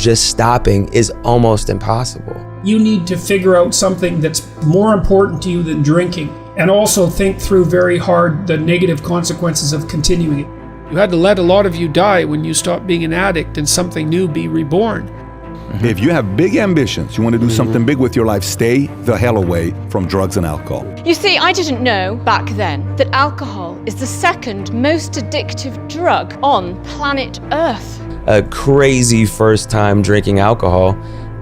Just stopping is almost impossible. You need to figure out something that's more important to you than drinking, and also think through very hard the negative consequences of continuing it. You had to let a lot of you die when you stopped being an addict and something new be reborn. If you have big ambitions, you want to do something big with your life, stay the hell away from drugs and alcohol. You see, I didn't know back then that alcohol is the second most addictive drug on planet Earth. A crazy first time drinking alcohol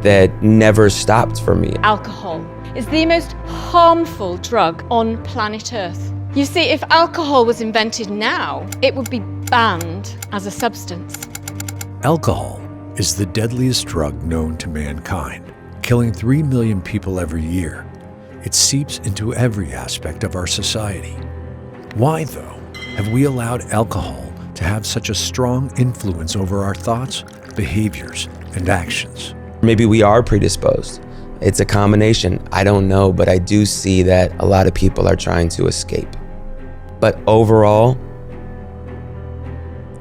that never stopped for me. Alcohol is the most harmful drug on planet Earth. You see, if alcohol was invented now, it would be banned as a substance. Alcohol is the deadliest drug known to mankind, killing 3 million people every year. It seeps into every aspect of our society. Why, though, have we allowed alcohol to have such a strong influence over our thoughts, behaviors, and actions? Maybe we are predisposed. It's a combination. I don't know, but I do see that a lot of people are trying to escape. But overall,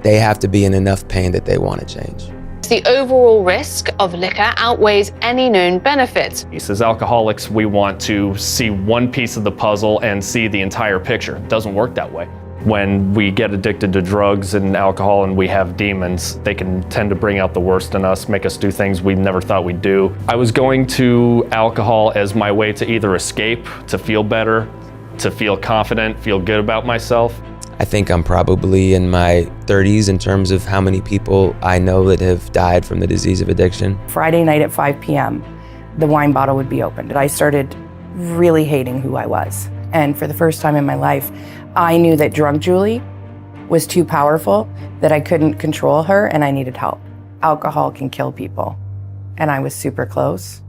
they have to be in enough pain that they want to change. The overall risk of liquor outweighs any known benefits. As alcoholics, we want to see one piece of the puzzle and see the entire picture. It doesn't work that way. When we get addicted to drugs and alcohol and we have demons, they can tend to bring out the worst in us, make us do things we never thought we'd do. I was going to alcohol as my way to either escape, to feel better, to feel confident, feel good about myself. I think I'm probably in my 30s in terms of how many people I know that have died from the disease of addiction. Friday night at 5 p.m., the wine bottle would be opened. I started really hating who I was. And for the first time in my life, I knew that drunk Julie was too powerful, that I couldn't control her, and I needed help. Alcohol can kill people. And I was super close.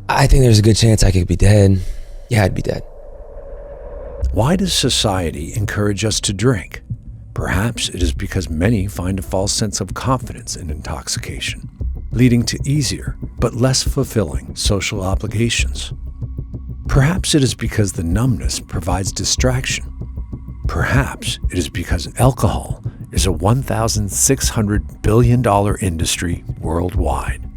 I think there's a good chance I could be dead. Yeah, I'd be dead. Why does society encourage us to drink? Perhaps it is because many find a false sense of confidence in intoxication, leading to easier but less fulfilling social obligations. Perhaps it is because the numbness provides distraction. Perhaps it is because alcohol is a $1,600 billion industry worldwide.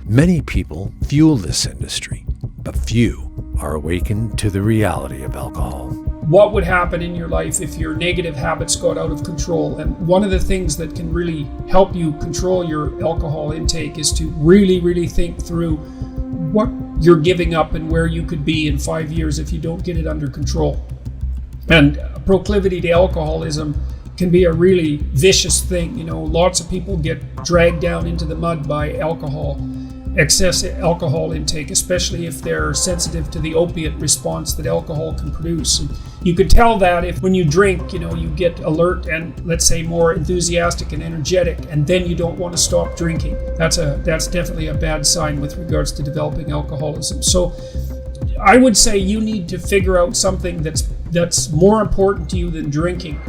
Many people fuel this industry, but few are awakened to the reality of alcohol. What would happen in your life if your negative habits got out of control? And one of the things that can really help you control your alcohol intake is to really think through what you're giving up and where you could be in 5 years if you don't get it under control. And proclivity to alcoholism can be a really vicious thing. You know, lots of people get dragged down into the mud by alcohol, excess alcohol intake, especially if they're sensitive to the opiate response that alcohol can produce. And you could tell that if when you drink, you know, you get alert and, let's say, more enthusiastic and energetic, and then you don't want to stop drinking. That's definitely a bad sign with regards to developing alcoholism. So I would say you need to figure out something that's more important to you than drinking,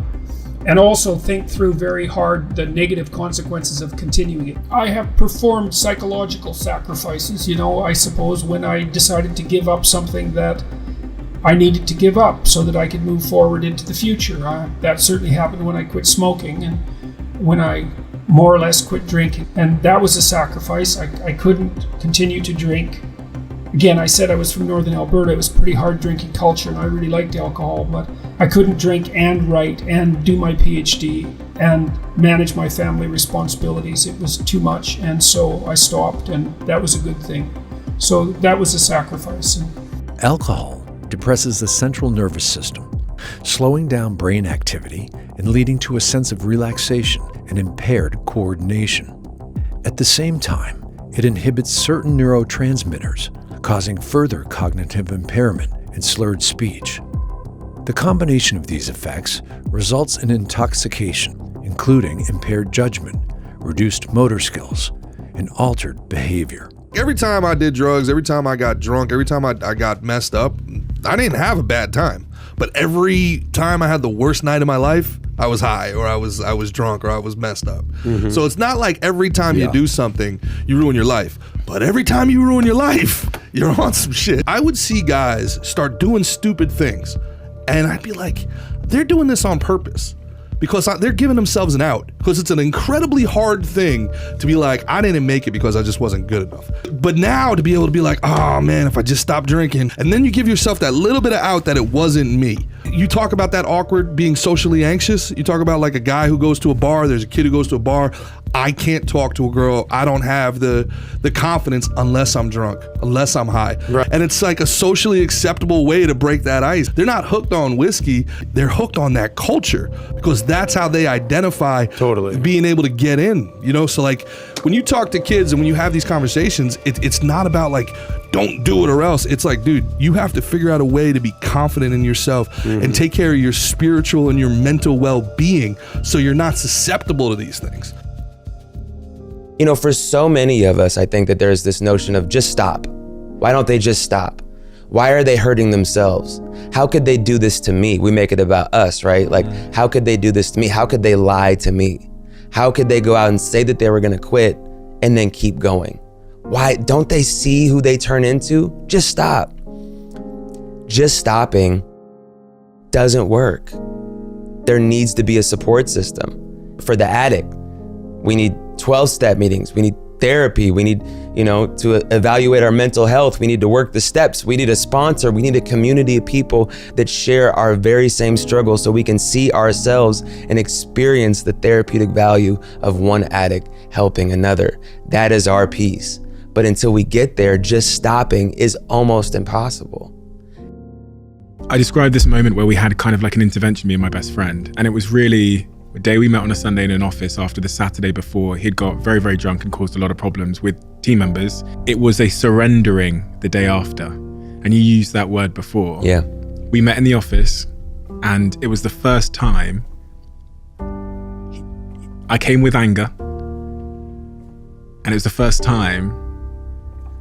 and also think through very hard the negative consequences of continuing it. I have performed psychological sacrifices, I suppose, when I decided to give up something that I needed to give up so that I could move forward into the future. That certainly happened when I quit smoking and when I more or less quit drinking. And that was a sacrifice. I couldn't continue to drink. Again, I said I was from Northern Alberta. It was a pretty hard drinking culture and I really liked alcohol, but I couldn't drink and write and do my PhD and manage my family responsibilities. It was too much, and so I stopped, and that was a good thing. So that was a sacrifice. Alcohol depresses the central nervous system, slowing down brain activity and leading to a sense of relaxation and impaired coordination. At the same time, it inhibits certain neurotransmitters, causing further cognitive impairment and slurred speech. The combination of these effects results in intoxication, including impaired judgment, reduced motor skills, and altered behavior. Every time I did drugs, every time I got drunk, every time I got messed up, I didn't have a bad time. But every time I had the worst night of my life, I was high or I was drunk or I was messed up. Mm-hmm. So it's not like every time you do something, you ruin your life. But every time you ruin your life, you're on some shit. I would see guys start doing stupid things and I'd be like, they're doing this on purpose because they're giving themselves an out. because it's an incredibly hard thing to be like, I didn't make it because I just wasn't good enough. But now to be able to be like, oh man, if I just stop drinking, and then you give yourself that little bit of out that it wasn't me. You talk about that awkward being socially anxious. You talk about like a guy who goes to a bar, there's a kid who goes to a bar. I can't talk to a girl. I don't have the confidence unless I'm drunk, unless I'm high. Right. And it's like a socially acceptable way to break that ice. They're not hooked on whiskey. They're hooked on that culture because that's how they identify being able to get in, you know? So like when you talk to kids and when you have these conversations, it's not about like, don't do it or else. It's like, dude, you have to figure out a way to be confident in yourself and take care of your spiritual and your mental well-being so you're not susceptible to these things. You know, for so many of us, I think that there's this notion of just stop. Why don't they just stop? Why are they hurting themselves? How could they do this to me? We make it about us, right? Like, how could they do this to me? How could they lie to me? How could they go out and say that they were gonna quit and then keep going? Why don't they see who they turn into? Just stop. Just stopping doesn't work. There needs to be a support system. For the addict, we need 12-step meetings. We need therapy. We need, to evaluate our mental health. We need to work the steps. We need a sponsor. We need a community of people that share our very same struggle so we can see ourselves and experience the therapeutic value of one addict helping another. That is our piece. But until we get there, just stopping is almost impossible. I described this moment where we had kind of like an intervention, me and my best friend. And it was really a day we met on a Sunday in an office after the Saturday before. He'd got very, very drunk and caused a lot of problems with team members. It was a surrendering the day after. And you used that word before. Yeah. We met in the office and it was the first time I came with anger. And it was the first time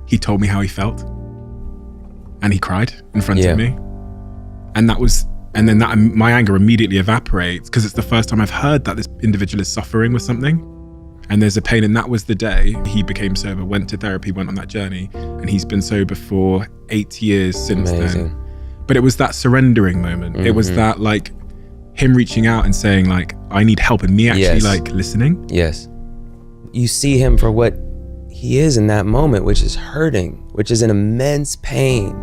he told me how he felt. And he cried in front of me. And then my anger immediately evaporates because it's the first time I've heard that this individual is suffering with something and there's a pain. And that was the day he became sober, went to therapy, went on that journey, and he's been sober for 8 years since then. But it was that surrendering moment. It was that like him reaching out and saying like, I need help, and me actually like listening. Yes. You see him for what he is in that moment, which is hurting, which is an immense pain.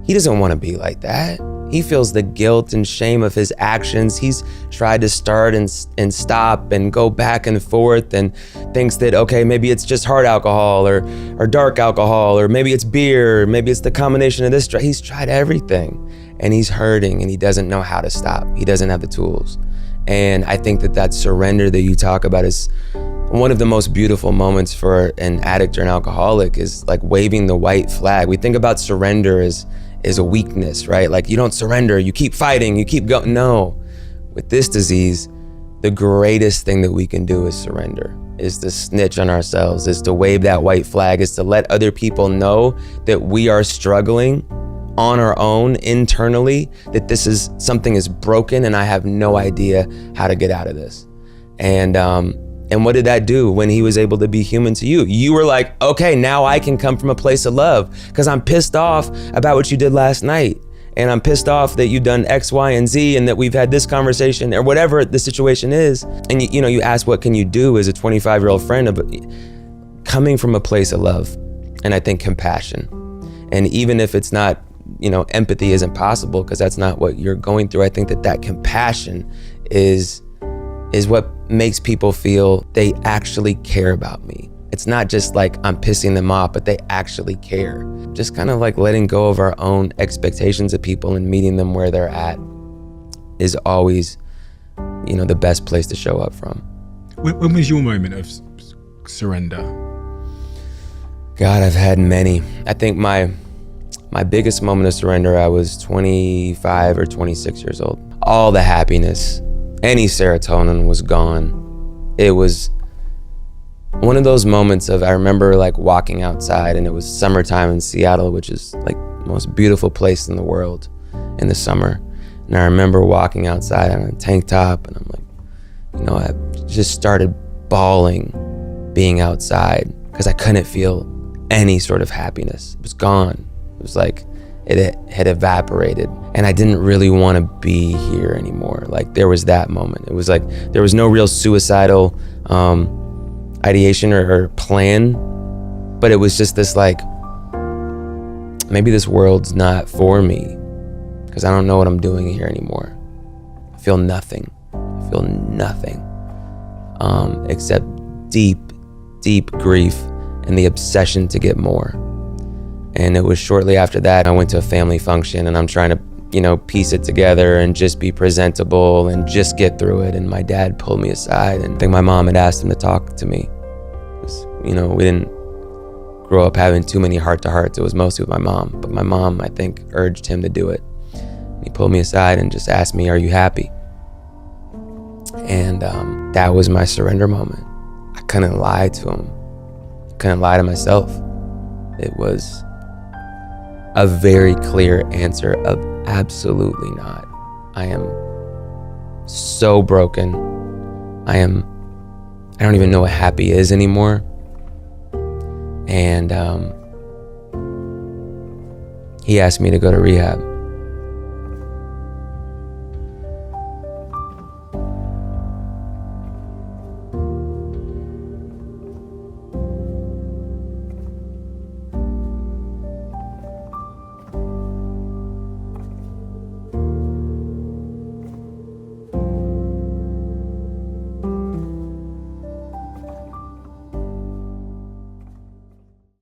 He doesn't want to be like that. He feels the guilt and shame of his actions. He's tried to start and stop and go back and forth and thinks that, okay, maybe it's just hard alcohol or dark alcohol, or maybe it's beer, maybe it's the combination of this. He's tried everything and he's hurting and he doesn't know how to stop. He doesn't have the tools. And I think that surrender that you talk about is one of the most beautiful moments for an addict or an alcoholic, is like waving the white flag. We think about surrender as a weakness, right? Like you don't surrender, you keep fighting, you keep going. No, with this disease, the greatest thing that we can do is surrender, is to snitch on ourselves, is to wave that white flag, is to let other people know that we are struggling on our own internally, that this is something is broken and I have no idea how to get out of this. And what did that do when he was able to be human to you? You were like, okay, now I can come from a place of love because I'm pissed off about what you did last night. And I'm pissed off that you've done X, Y, and Z, and that we've had this conversation or whatever the situation is. And you ask, what can you do as a 25-year-old friend? Coming from a place of love, and I think compassion. And even if it's not, empathy isn't possible because that's not what you're going through. I think that compassion is what makes people feel they actually care about me. It's not just like I'm pissing them off, but they actually care. Just kind of like letting go of our own expectations of people and meeting them where they're at is always, the best place to show up from. When was your moment of surrender? God, I've had many. I think my biggest moment of surrender, I was 25 or 26 years old. All the happiness, any serotonin was gone. It was one of those moments I remember like walking outside, and it was summertime in Seattle, which is like the most beautiful place in the world in the summer. And I remember walking outside on a tank top, and I'm like, I just started bawling being outside because I couldn't feel any sort of happiness. It was gone. It was like it had evaporated, and I didn't really want to be here anymore. Like, there was that moment. It was like there was no real suicidal ideation or plan, but it was just this like, maybe this world's not for me because I don't know what I'm doing here anymore. I feel nothing. Except deep grief and the obsession to get more. And it was shortly after that I went to a family function, and I'm trying to, piece it together and just be presentable and just get through it. And my dad pulled me aside, and I think my mom had asked him to talk to me. We didn't grow up having too many heart-to-hearts. It was mostly with my mom, but my mom, I think, urged him to do it. He pulled me aside and just asked me, "Are you happy?" And that was my surrender moment. I couldn't lie to him. I couldn't lie to myself. It was a very clear answer of absolutely not. I am so broken. I don't even know what happy is anymore. And he asked me to go to rehab.